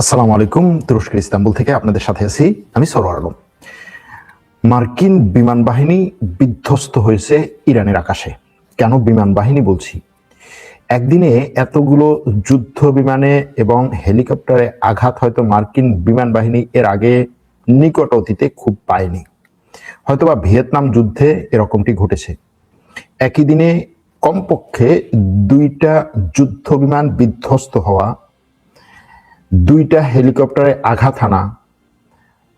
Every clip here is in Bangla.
আসসালামু আলাইকুম। তুরস্কের ইস্তাম্বুল থেকে আপনাদের সাথে আছি আমি সরোয়ার আলম। মার্কিন বিমান বাহিনী বিধ্বস্ত হয়েছে ইরানের আকাশে। কেন বিমান বাহিনী বলছি? একদিনে এতগুলো যুদ্ধ বিমানে এবং হেলিকপ্টারে আঘাত হয়তো মার্কিন বিমান বাহিনী এর আগে নিকট অতীতে খুব পায়নি। হয়তোবা ভিয়েতনাম যুদ্ধে এরকমটি ঘটেছে। একই দিনে কমপক্ষে 2টা যুদ্ধ বিমান বিধ্বস্ত হওয়া, 2টা হেলিকপ্টারে আঘাত হানা,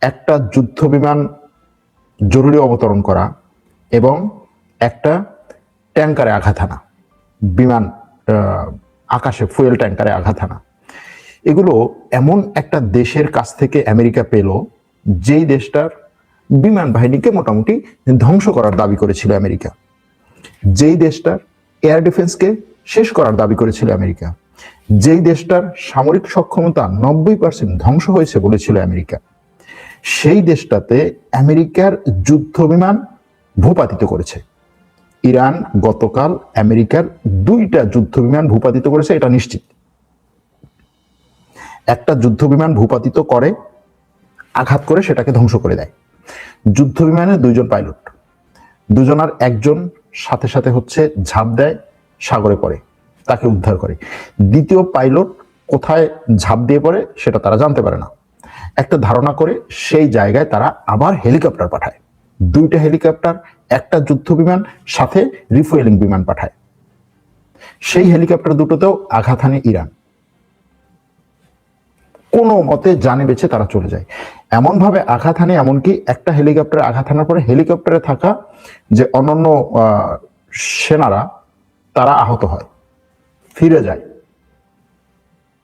একটা যুদ্ধ বিমান জরুরি অবতরণ করা এবং একটা ট্যাঙ্কারে আঘাত হানা, বিমান আকাশে ফুয়েল ট্যাঙ্কারে আঘাত হানা। এগুলো এমন একটা দেশের কাছ থেকে আমেরিকা পেল যেই দেশটার বিমান বাহিনীকে মোটামুটি ধ্বংস করার দাবি করেছিল আমেরিকা, যেই দেশটার এয়ার ডিফেন্সকে শেষ করার দাবি করেছিল আমেরিকা, যেই দেশটার সামরিক সক্ষমতা 90% ধ্বংস হয়েছে বলেছিল আমেরিকা, সেই দেশটাতে আমেরিকার যুদ্ধ বিমান ভূপাতিত করেছে। ইরান গতকাল আমেরিকার 2টা যুদ্ধ বিমান ভূপাতিত করেছে, এটা নিশ্চিত। একটা যুদ্ধ বিমান ভূপাতিত করে, আঘাত করে সেটাকে ধ্বংস করে দেয়। যুদ্ধ বিমানের 2জন পাইলট, দুজনার একজন সাথে সাথে ঝাঁপ দেয়, সাগরে পড়ে, তাকে উদ্ধার করে। দ্বিতীয় পাইলট কোথায় ঝাঁপ দিয়ে পড়ে সেটা তারা জানতে পারে না। একটা ধারণা করে সেই জায়গায় তারা আবার হেলিকপ্টার পাঠায়। 2টা হেলিকপ্টার, একটা যুদ্ধ বিমান, সাথে রিফুয়েলিং বিমান পাঠায়। সেই হেলিকপ্টার দুটোতেও আঘাত হানে ইরান। কোনো মতে জানে বেঁচে তারা চলে যায়। এমন ভাবে আঘাত হানে, এমনকি একটা হেলিকপ্টারে আঘাত হানার পরে হেলিকপ্টারে থাকা যে অন্যান্য সেনারা তারা আহত হয়, ফিরে যায়,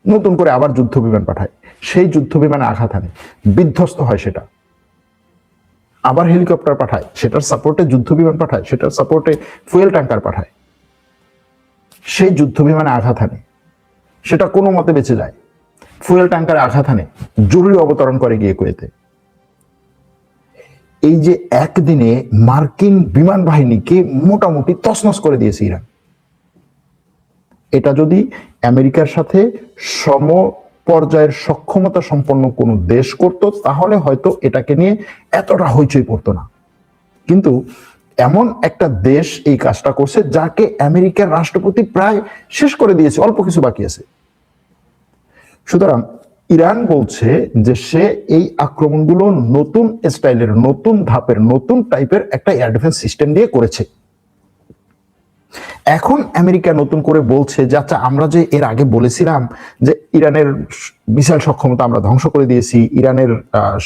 নতুন করে আবার যুদ্ধ বিমান পাঠায়। সেই যুদ্ধ বিমানে আঘাত হানে, বিধ্বস্ত হয় সেটা, আবার হেলিকপ্টার পাঠায়, সেটার সাপোর্টে যুদ্ধ বিমান পাঠায়, সেটার সাপোর্টে ফুয়েল ট্যাঙ্কার পাঠায়। সেই যুদ্ধ বিমানে আঘাত হানে, সেটা কোনো মতে বেঁচে যায়, ফুয়েল ট্যাঙ্কারে আঘাত হানে, জরুরি অবতরণ করে গিয়ে কুয়েতে। এই যে একদিনে মার্কিন বিমান বাহিনীকে মোটামুটি তছনছ করে দিয়েছে ইরান। এটা যদি আমেরিকার সাথে সম পর্যায়ের সক্ষমতা সম্পন্ন কোনো দেশ করত তাহলে হয়তো এটাকে নিয়ে এতটা হইচই পড়তো না। কিন্তু এমন একটা দেশ এই কাজটা করছে যাকে আমেরিকার রাষ্ট্রপতি প্রায় শেষ করে দিয়েছে, অল্প কিছু বাকি আছে। সুতরাং ইরান বলছে যে সে এই আক্রমণগুলো নতুন স্টাইলের, নতুন ধাপের, নতুন টাইপের একটা এয়ার ডিফেন্স সিস্টেম দিয়ে করেছে। এখন আমেরিকা নতুন করে বলছে যে আচ্ছা, আমরা যে এর আগে বলেছিলাম যে ইরানের মিসাইল সক্ষমতা আমরা ধ্বংস করে দিয়েছি, ইরানের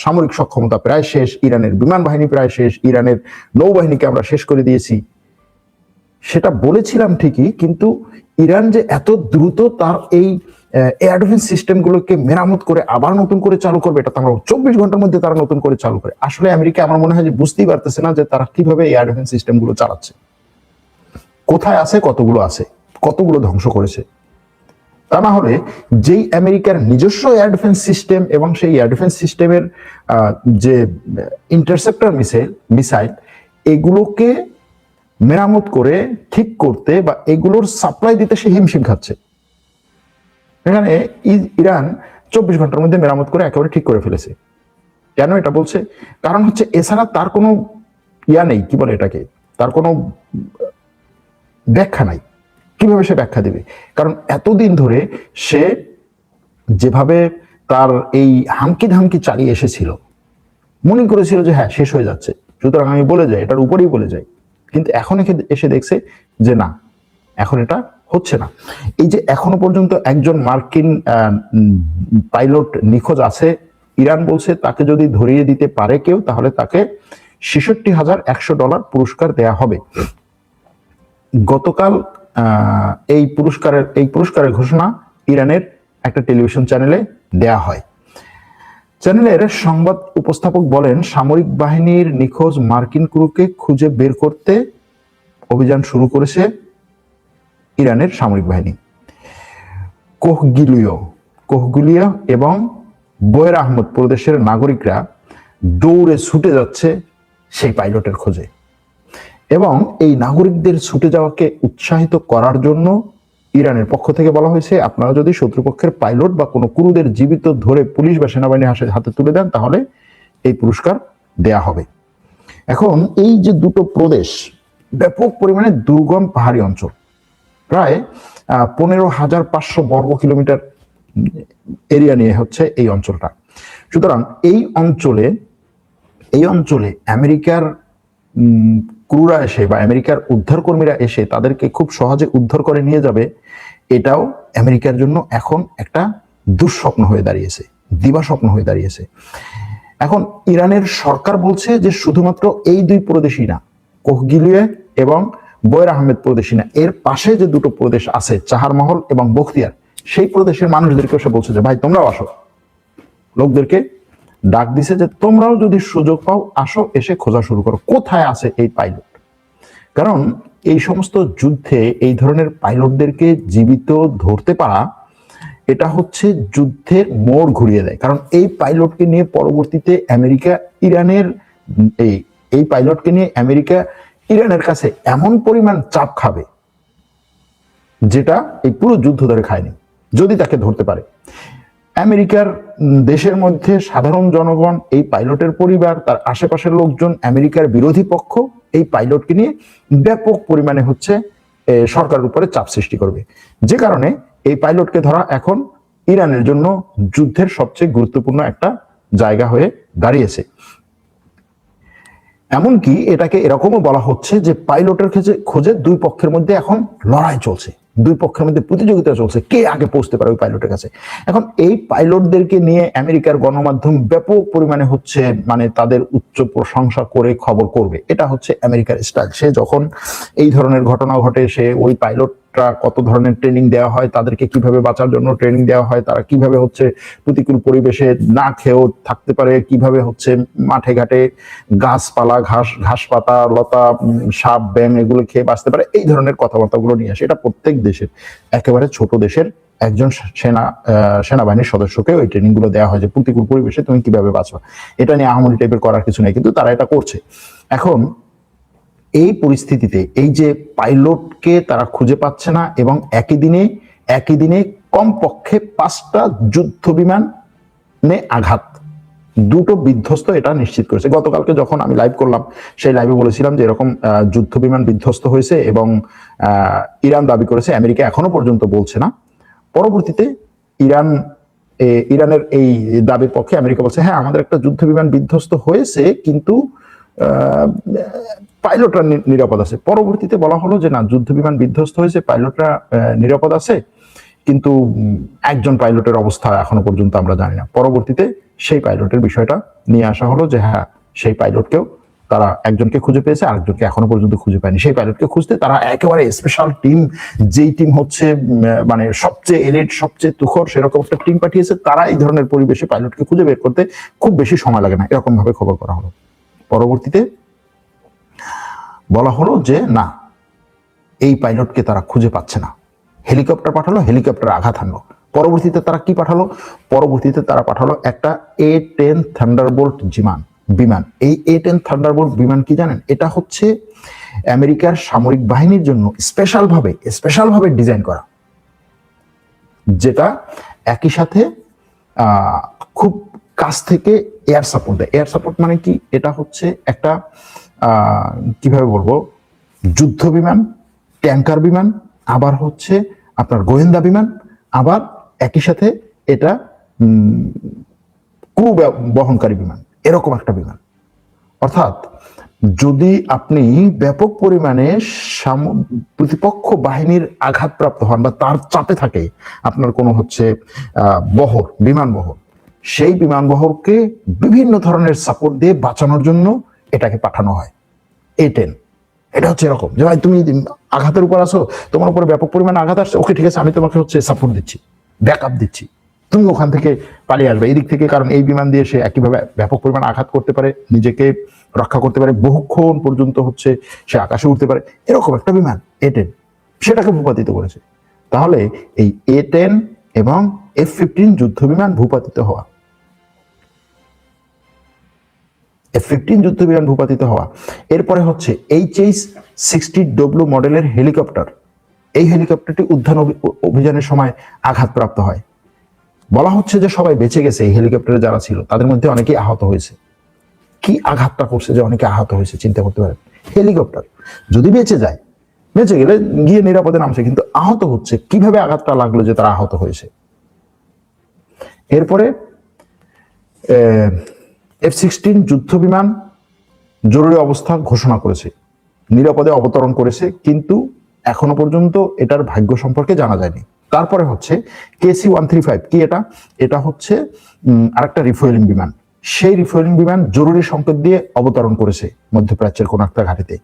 সামরিক সক্ষমতা প্রায় শেষ, ইরানের বিমান বাহিনী প্রায় শেষ, ইরানের নৌবাহিনীকে আমরা শেষ করে দিয়েছি, সেটা বলেছিলাম ঠিকই, কিন্তু ইরান যে এত দ্রুত তার এই এয়ার ডিফেন্স সিস্টেমগুলোকে মেরামত করে আবার নতুন করে চালু করবে, এটা তো আমরা 24 ঘন্টার মধ্যে তারা নতুন করে চালু করে। আসলে আমেরিকা আমার মনে হয় যে বুঝতেই পারতেছে না যে তারা কিভাবে এয়ার ডিফেন্স সিস্টেমগুলো চালাচ্ছে, কোথায় আছে, কতগুলো ধ্বংস করেছে। তা না হলে যেই আমেরিকার নিজস্ব এয়ার ডিফেন্স সিস্টেম এবং সেই এয়ার ডিফেন্স সিস্টেমের যে ইন্টারসেপ্টর মিসাইল এগুলোকে মেরামত করে ঠিক করতে বা এগুলোর সাপ্লাই দিতে সে হিমশিম খাচ্ছে। এখানে ইরান 24 ঘন্টার মধ্যে মেরামত করে একেবারে ঠিক করে ফেলেছে। কেন এটা বলছে? কারণ এছাড়া তার কোনো ইয়া নেই, কি বলে এটাকে, তার কোনো ব্যাখ্যা নাই। কিভাবে সে ব্যাখ্যা দিবে? কারণ এতদিন ধরে সে যেভাবে তার এই হামকি ধামকি চালিয়ে এসেছিল, মনে করেছিল যে হ্যাঁ শেষ হয়ে যাচ্ছে, সুতরাং আমি বলে যাই, এটার উপরেই বলে যাই। কিন্তু এখন এসে দেখছে যে না, এখন এটা হচ্ছে না। এই যে এখনো পর্যন্ত একজন মার্কিন পাইলট নিখোঁজ আছে, ইরান বলছে তাকে যদি ধরিয়ে দিতে পারে কেউ তাহলে তাকে $৬৬,১০০ পুরস্কার দেয়া হবে। গতকাল এই পুরস্কারের ঘোষণা ইরানের একটা টেলিভিশন চ্যানেলে দেয়া হয়। চ্যানেলের সংবাদ উপস্থাপক বলেন, সামরিক বাহিনীর নিখোঁজ মার্কিন ক্রুকে খুঁজে বের করতে অভিযান শুরু করেছে ইরানের সামরিক বাহিনী। কোহগুলিয়া এবং বয়ের আহমদ প্রদেশের নাগরিকরা দৌড়ে ছুটে যাচ্ছে সেই পাইলটের খোঁজে, এবং এই নাগরিকদের ছুটে যাওয়াকে উৎসাহিত করার জন্য ইরানের পক্ষ থেকে বলা হয়েছে আপনারা যদি শত্রুপক্ষের পাইলট বা কোনো ক্রুদের জীবিত ধরে পুলিশ বা সেনাবাহিনীর হাতে তুলে দেন তাহলে এই পুরস্কার দেয়া হবে। এখন এই যে দুটো প্রদেশ ব্যাপক পরিমাণে দুর্গম পাহাড়ি অঞ্চল, প্রায় 15,500 বর্গ কিলোমিটার এরিয়া নিয়ে হচ্ছে এই অঞ্চলটা। সুতরাং এই অঞ্চলে আমেরিকার ক্রুরা এসে বা আমেরিকার উদ্ধারকর্মীরা এসে তাদেরকে খুব সহজে উদ্ধার করে নিয়ে যাবে, এটাও আমেরিকার জন্য এখন একটা দুঃস্বপ্ন হয়ে দাঁড়িয়েছে, দিবাস্বপ্ন হয়ে দাঁড়িয়েছে। এখন ইরানের সরকার বলছে যে শুধুমাত্র এই দুই প্রদেশই না, কোহগিলিয়ে এবং বয়ের আহমেদ প্রদেশই না, এর পাশে যে দুটো প্রদেশ আছে চাহার মহল এবং বখতিয়ার, সেই প্রদেশের মানুষদেরকে সে বলছে যে ভাই তোমরাও আসো, লোকদেরকে ডাক দিছে যে তোমরাও যদি সুযোগ পাও আসো, এসে খোঁজা শুরু করো কোথায় আছে এই পাইলট। কারণ এই সমস্ত যুদ্ধে এই ধরনের পাইলটদেরকে জীবিত ধরতে পারা এটা হচ্ছে যুদ্ধের মোড় ঘুরিয়ে দেয়। কারণ এই পাইলটকে নিয়ে পরবর্তীতে আমেরিকা ইরানের এই পাইলটকে নিয়ে আমেরিকা ইরানের কাছে এমন পরিমাণ চাপ খাবে যেটা এই পুরো যুদ্ধ ধরে খায়নি যদি তাকে ধরতে পারে। আমেরিকার দেশের মধ্যে সাধারণ জনগণ, এই পাইলটের পরিবার, তার আশেপাশের লোকজন, আমেরিকার বিরোধী পক্ষ এই পাইলটকে নিয়ে ব্যাপক পরিমাণে হচ্ছে সরকারের উপরে চাপ সৃষ্টি করবে, যে কারণে এই পাইলটকে ধরা এখন ইরানের জন্য যুদ্ধের সবচেয়ে গুরুত্বপূর্ণ একটা জায়গা হয়ে দাঁড়িয়েছে। এমনকি এটাকে এরকমও বলা হচ্ছে যে পাইলটের খোঁজে দুই পক্ষের মধ্যে এখন লড়াই চলছে, দুই পক্ষের মধ্যে প্রতিযোগিতা চলছে কে আগে পৌঁছতে পারে ওই পাইলটের কাছে। এখন এই পাইলটদেরকে নিয়ে আমেরিকার গণমাধ্যম ব্যাপক পরিমাণে হচ্ছে মানে তাদের উচ্চ প্রশংসা করে খবর করবে, এটা হচ্ছে আমেরিকার স্টাইল। সে যখন এই ধরনের ঘটনা ঘটে, সে ওই পাইলটরা কত ধরনের ট্রেনিং দেওয়া হয়, তাদেরকে কিভাবে বাঁচার জন্য ট্রেনিং দেওয়া হয়, তারা কিভাবে হচ্ছে প্রতিকূল পরিবেশে না খেয়েও থাকতে পারে, কিভাবে হচ্ছে মাঠে ঘাটে গাছপালা ঘাস পাতা লতা সাপ ব্যাং এগুলো খেয়ে বাঁচতে পারে, এই ধরনের কথাবার্তাগুলো নিয়ে আসে। এটা প্রত্যেক দেশের, একেবারে ছোট দেশের একজন সেনাবাহিনীর সদস্যকে ওই ট্রেনিং গুলো দেওয়া হয় যে প্রতিকূল পরিবেশে তুমি কিভাবে বাঁচবা। এটা নিয়ে আহামরি টাইপের করার কিছু নেই, কিন্তু তারা এটা করছে। এখন এই পরিস্থিতিতে এই যে পাইলটকে তারা খুঁজে পাচ্ছে না এবং একই দিনে কমপক্ষে 5টা যুদ্ধ বিমানে আঘাত, দুটো বিধ্বস্ত, এটা নিশ্চিত করেছে। গতকালকে যখন আমি লাইভ করলাম সেই লাইভে বলেছিলাম যে এরকম যুদ্ধ বিমান বিধ্বস্ত হয়েছে এবং ইরান দাবি করেছে, আমেরিকা এখনো পর্যন্ত বলছে না। পরবর্তীতে ইরানের এই দাবির পক্ষে আমেরিকা বলছে হ্যাঁ আমাদের একটা যুদ্ধ বিমান বিধ্বস্ত হয়েছে কিন্তু পাইলটরা নিরাপদ আছে। পরবর্তীতে বলা হলো যে না, যুদ্ধ বিমান বিধ্বস্ত হয়েছে, পাইলটরা নিরাপদ আছে, কিন্তু একজন পাইলটের অবস্থা এখনো পর্যন্ত আমরা জানি না। পরবর্তীতে সেই পাইলটের বিষয়টা নিয়ে আসা হলো যে হ্যাঁ সেই পাইলটকেও তারা একজনকে খুঁজে পেয়েছে, আরেকজনকে এখনো পর্যন্ত খুঁজে পায়নি। সেই পাইলটকে খুঁজতে তারা একেবারে স্পেশাল টিম, যেই টিম হচ্ছে মানে সবচেয়ে এলিট সবচেয়ে তুখর সেরকম একটা টিম পাঠিয়েছে। তারা এই ধরনের পরিবেশে পাইলটকে খুঁজে বের করতে খুব বেশি সময় লাগে না, এরকম ভাবে খবর করা হলো। পরবর্তীতে বলা হলো যে না, এই পাইলটকে তারা খুঁজে পাচ্ছে না, হেলিকপ্টার পাঠালো, হেলিকপ্টার আঘাত হানলো। পরবর্তীতে তারা কি পাঠালো? পরবর্তীতে তারা পাঠালো একটা A-10 থান্ডারবোল্ট বিমান। এই A-10 থান্ডারবোল্ট বিমান কি জানেন? এটা হচ্ছে আমেরিকার সামরিক বাহিনীর জন্য স্পেশাল ভাবে ডিজাইন করা, যেটা একই সাথে খুব কাছ থেকে এয়ার সাপোর্ট দেয়। এয়ার সাপোর্ট মানে কি? এটা হচ্ছে একটা কিভাবে বলবো, যুদ্ধ বিমান, ট্যাঙ্কার বিমান, আবার হচ্ছে আপনার গোয়েন্দা বিমান, আবার একই সাথে এটা ক্রু বহনকারী বিমান, এরকম একটা বিমান। অর্থাৎ যদি আপনি ব্যাপক পরিমাণে প্রতিপক্ষ বাহিনীর আঘাতপ্রাপ্ত হন বা তার চাপে থাকে আপনার কোনো হচ্ছে বিমান বহর, সেই বিমান বহরকে বিভিন্ন ধরনের সাপোর্ট দিয়ে বাঁচানোর জন্য এটাকে পাঠানো হয়। A-10 এটা হচ্ছে এরকম যে ভাই তুমি আঘাতের উপর আসো, তোমার উপরে ব্যাপক পরিমাণে আঘাত আসছে, ওকে ঠিক আছে আমি তোমাকে হচ্ছে সাপোর্ট দিচ্ছি, ব্যাকআপ দিচ্ছি, তুমি ওখান থেকে পালিয়ে আসবে এদিক থেকে। কারণ এই বিমান দিয়ে সে একইভাবে ব্যাপক পরিমাণ আঘাত করতে পারে, নিজেকে রক্ষা করতে পারে, বহুক্ষণ পর্যন্ত হচ্ছে সে আকাশে উঠতে পারে, এরকম একটা বিমান A-10, সেটাকে ভূপাতিত করেছে। তাহলে এই A-10 এবং F-15 যুদ্ধ বিমান ভূপাতিত হওয়া, F-15 যুদ্ধ বিমান ভূপাতিত হওয়া, এরপরে হচ্ছে HH-60W মডেলের হেলিকপ্টার এই হেলিকপ্টারটি উদ্ধার অভিযানের সময় আঘাতপ্রাপ্ত হয়। বলা হচ্ছে যে সবাই বেঁচে গেছে, এই হেলিকপ্টারে যারা ছিল তাদের মধ্যে অনেকেই আহত হয়েছে। কি আঘাতটা করছে যে অনেকে আহত হয়েছে চিন্তা করতে পারেন। হেলিকপ্টার যদি বেঁচে যায়, বেঁচে গেলে গিয়ে নিরাপদে নামছে, কিন্তু আহত হচ্ছে, কিভাবে আঘাতটা লাগলো যে তারা আহত হয়েছে। এরপরে F-16 যুদ্ধ বিমান জরুরি অবস্থা ঘোষণা করেছে, নিরাপদে অবতরণ করেছে, কিন্তু এখনো পর্যন্ত এটার ভাগ্য সম্পর্কে জানা যায়নি। তারপরে হচ্ছে KC-135, কি এটা? এটা হচ্ছে আরেকটা রিফুয়েলিং বিমান। সেই রিফুয়েলিং বিমান জরুরি সংকেত দিয়ে অবতরণ করেছে মধ্যপ্রাচ্যের কোন একটা ঘাটিতে।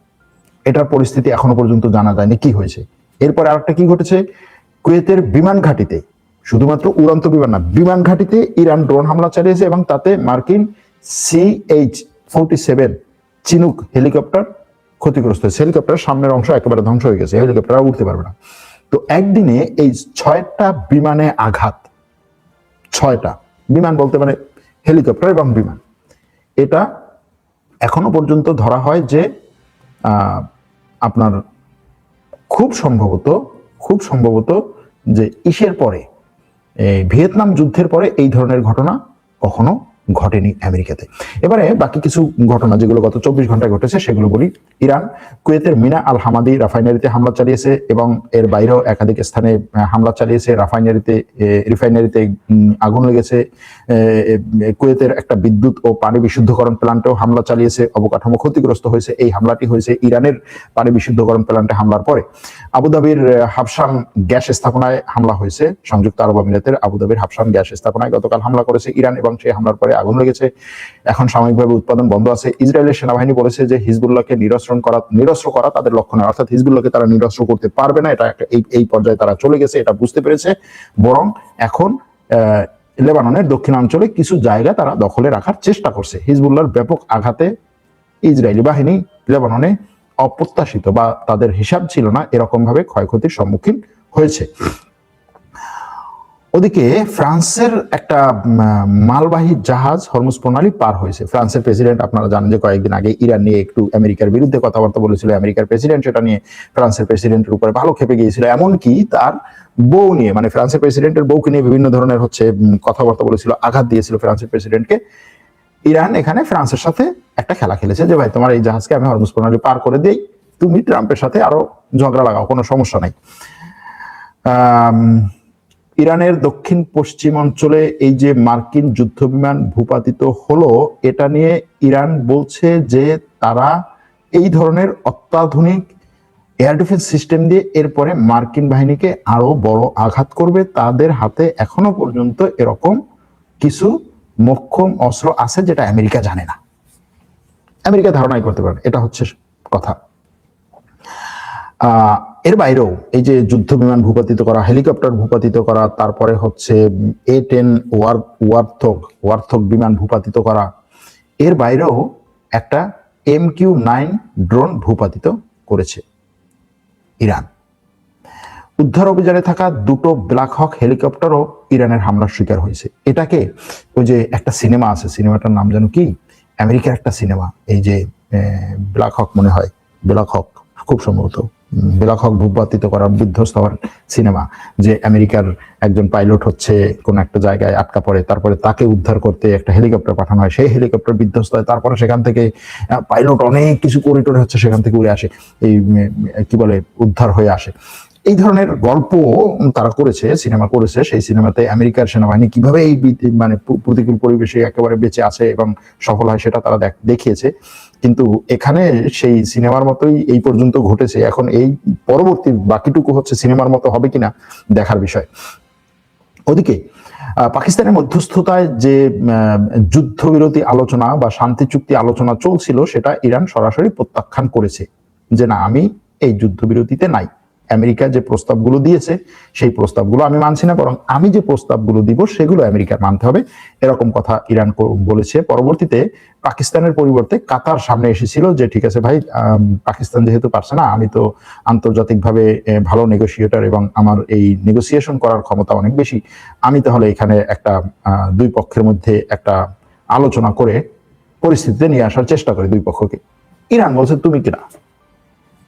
এটার পরিস্থিতি এখনো পর্যন্ত জানা যায়নি কি হয়েছে। এরপরে আরেকটা কি ঘটেছে, কুয়েতের বিমান ঘাটিতে, শুধুমাত্র উড়ন্ত বিমান না, বিমান ঘাটিতে ইরান ড্রোন হামলা চালিয়েছে এবং তাতে মার্কিন CH-47 চিনুক হেলিকপ্টার ক্ষতিগ্রস্ত হয়েছে। হেলিকপ্টারের সামনের অংশ একেবারে ধ্বংস হয়ে গেছে, হেলিকপ্টার আর উঠতে পারবে না। তো একদিনে এই 6টা বিমানে আঘাত, 6টা বিমান বলতে মানে হেলিকপ্টার এবং বিমান। এটা এখনো পর্যন্ত ধরা হয় যে আপনার খুব সম্ভবত যে ইসের পরে, ভিয়েতনাম যুদ্ধের পরে এই ধরনের ঘটনা কখনো ঘটেনি আমেরিকাতে। এবারে বাকি কিছু ঘটনা যেগুলো গত 24 ঘন্টায় ঘটেছে সেগুলো বলি। ইরান কুয়েতের মিনা আল হামাদি রাফাইনারিতে হামলা চালিয়েছে এবং এর বাইরেও একাধিক স্থানে হামলা চালিয়েছে। রিফাইনারিতে আগুন লেগেছে। কুয়েতের একটা বিদ্যুৎ ও পানি বিশুদ্ধকরণ প্ল্যান্টেও হামলা চালিয়েছে, অবকাঠামো ক্ষতিগ্রস্ত হয়েছে। এই হামলাটি হয়েছে ইরানের পানি বিশুদ্ধকরণ প্ল্যান্টে হামলার পরে। আবুধাবির হাবশান গ্যাস স্থাপনায় হামলা হয়েছে, সংযুক্ত আরব আমিরাতের আবুধাবির হাবশান গ্যাস স্থাপনায় গতকাল হামলা করেছে ইরান এবং সেই হামলার পরে আগুন লেগেছে। এখন সাময়িকভাবে উৎপাদন বন্ধ আছে। ইসরায়েলের সেনাবাহিনী বলেছে যে হিজবুল্লাহকে নিরস্ত্র করা তাদের লক্ষ্য নয়, অর্থাৎ হিজবুল্লাহকে তারা নিরস্ত্র করতে পারবে না, এটা এই পর্যায়ে তারা চলে গেছে, এটা বুঝতে পেরেছে। বরং এখন লেবাননের দক্ষিণাঞ্চলে কিছু জায়গা তারা দখলে রাখার চেষ্টা করছে। হিজবুল্লাহর ব্যাপক আঘাতে ইসরায়েলি বাহিনী লেবাননে অপ্রত্যাশিত বা তাদের হিসাব ছিল না এরকম ভাবে ক্ষয়ক্ষতির সম্মুখীন হয়েছে। ওদিকে ফ্রান্সের একটা মালবাহী জাহাজ হরমুজ প্রণালী পার হয়েছে। ফ্রান্সের প্রেসিডেন্ট, আপনারা জানেন যে কয়েকদিন আগে ইরান নিয়ে একটু আমেরিকার বিরুদ্ধে কথাবার্তা বলেছিল, আমেরিকার প্রেসিডেন্ট সেটা নিয়ে ফ্রান্সের প্রেসিডেন্টের উপরে ভালো খেপে গিয়েছিল। এমনকি তার বউ নিয়ে, মানে ফ্রান্সের প্রেসিডেন্টের বউকে নিয়ে বিভিন্ন ধরনের কথাবার্তা বলেছিল, আঘাত দিয়েছিল ফ্রান্সের প্রেসিডেন্টকে। ইরান এখানে ফ্রান্সের সাথে একটা খেলা খেলেছে যে ভাই তোমার এই জাহাজকে আমি হরমুজ প্রণালী পার করে দেই, তুমি ট্রাম্পের সাথে আরো ঝগড়া লাগাও, কোনো সমস্যা নাই। ইরানের দক্ষিণ পশ্চিম অঞ্চলে এই যে মার্কিন যুদ্ধ বিমান ভূপাতিত হলো, এটা নিয়ে ইরান বলছে যে তারা এই ধরনের অত্যাধুনিক এয়ার ডিফেন্স সিস্টেম দিয়ে এরপরে মার্কিন বাহিনীকে আরো বড় আঘাত করবে। তাদের হাতে এখনো পর্যন্ত এরকম কিছু মোক্ষম অস্ত্র আছে যেটা আমেরিকা জানে না, আমেরিকা ধারণাই করতে পারে, এটা হচ্ছে কথা। এর বাইরেও এই যে যুদ্ধ বিমান ভূপাতিত করা, হেলিকপ্টার ভূপাতিত করা, তারপরে হচ্ছে A-10 ওয়ারথক বিমান ভূপাতিত করা, এর বাইরেও একটা MQ-9 ড্রোন ভূপাতিত করেছে ইরান। উদ্ধার অভিযানে থাকা দুটো ব্ল্যাক হক হেলিকপ্টারও ইরানের হামলার শিকার হয়েছে। এটাকে ওই যে একটা সিনেমা আছে, সিনেমাটার নাম জানো কি, আমেরিকার একটা সিনেমা, এই যে ব্ল্যাক হক মনে হয়, ব্ল্যাক হক খুব সম্ভবত, ব্ল্যাক হক ভূপাতিত করা বিধ্বস্ত হওয়ার সিনেমা, যে আমেরিকার একজন পাইলট হচ্ছে কোন একটা জায়গায় আটকা পড়ে, তারপরে তাকে উদ্ধার করতে একটা হেলিকপ্টার পাঠানো হয়, সেই হেলিকপ্টার বিধ্বস্ত হয়, তারপরে সেখান থেকে পাইলট অনেক কিছু করিডোরে হচ্ছে সেখান থেকে উড়ে আসে, এই কি বলে উদ্ধার হয়ে আসে। এই ধরনের গল্প তারা করেছে, সিনেমা করেছে। সেই সিনেমাতে আমেরিকার সেনাবাহিনী কিভাবে এই মানে প্রতিকূল পরিবেশে একেবারে বেঁচে আছে এবং সফল হয় সেটা তারা দেখিয়েছে। কিন্তু এখানে সেই সিনেমার মতোই এই পর্যন্ত ঘটেছে। এখন এই পরবর্তী বাকিটুকু হচ্ছে সিনেমার মতো হবে কিনা দেখার বিষয়। ওদিকে পাকিস্তানের মধ্যস্থতায় যে যুদ্ধবিরতি আলোচনা বা শান্তি চুক্তি আলোচনা চলছিল সেটা ইরান সরাসরি প্রত্যাখ্যান করেছে যে না, আমি এই যুদ্ধবিরতিতে নাই। আমেরিকা যে প্রস্তাবগুলো দিয়েছে সেই প্রস্তাবগুলো আমি মানছি না, বরং আমি যে প্রস্তাবগুলো দিব সেগুলো আমেরিকার মানতে হবে, এরকম কথা ইরান বলেছে। পরবর্তীতে পাকিস্তানের পরিবর্তে কাতার সামনে এসেছিল যে ঠিক আছে ভাই, পাকিস্তান যেহেতু পারছে না, আমি তো আন্তর্জাতিকভাবে ভালো নেগোসিয়েটর এবং আমার এই নেগোসিয়েশন করার ক্ষমতা অনেক বেশি, আমি তাহলে এখানে একটা দুই পক্ষের মধ্যে একটা আলোচনা করে পরিস্থিতিতে নিয়ে আসার চেষ্টা করি দুই পক্ষকে। ইরান বলছে তুমি কিনা,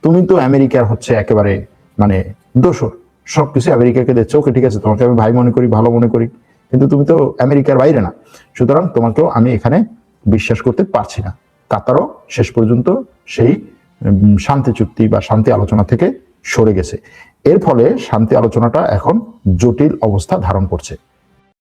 তুমি তো আমেরিকার হচ্ছে একেবারে মানে দোসর সবকিছু আমেরিকাকে দিচ্ছে, ওকে ঠিক আছে, তোমাকে আমি ভাই মনে করি, ভালো মনে করি, কিন্তু তুমি তো আমেরিকার বাইরে না, সুতরাং তোমাকেও আমি এখানে বিশ্বাস করতে পারছি না। কাতারও শেষ পর্যন্ত সেই শান্তি চুক্তি বা শান্তি আলোচনা থেকে সরে গেছে। এর ফলে শান্তি আলোচনাটা এখন জটিল অবস্থা ধারণ করছে।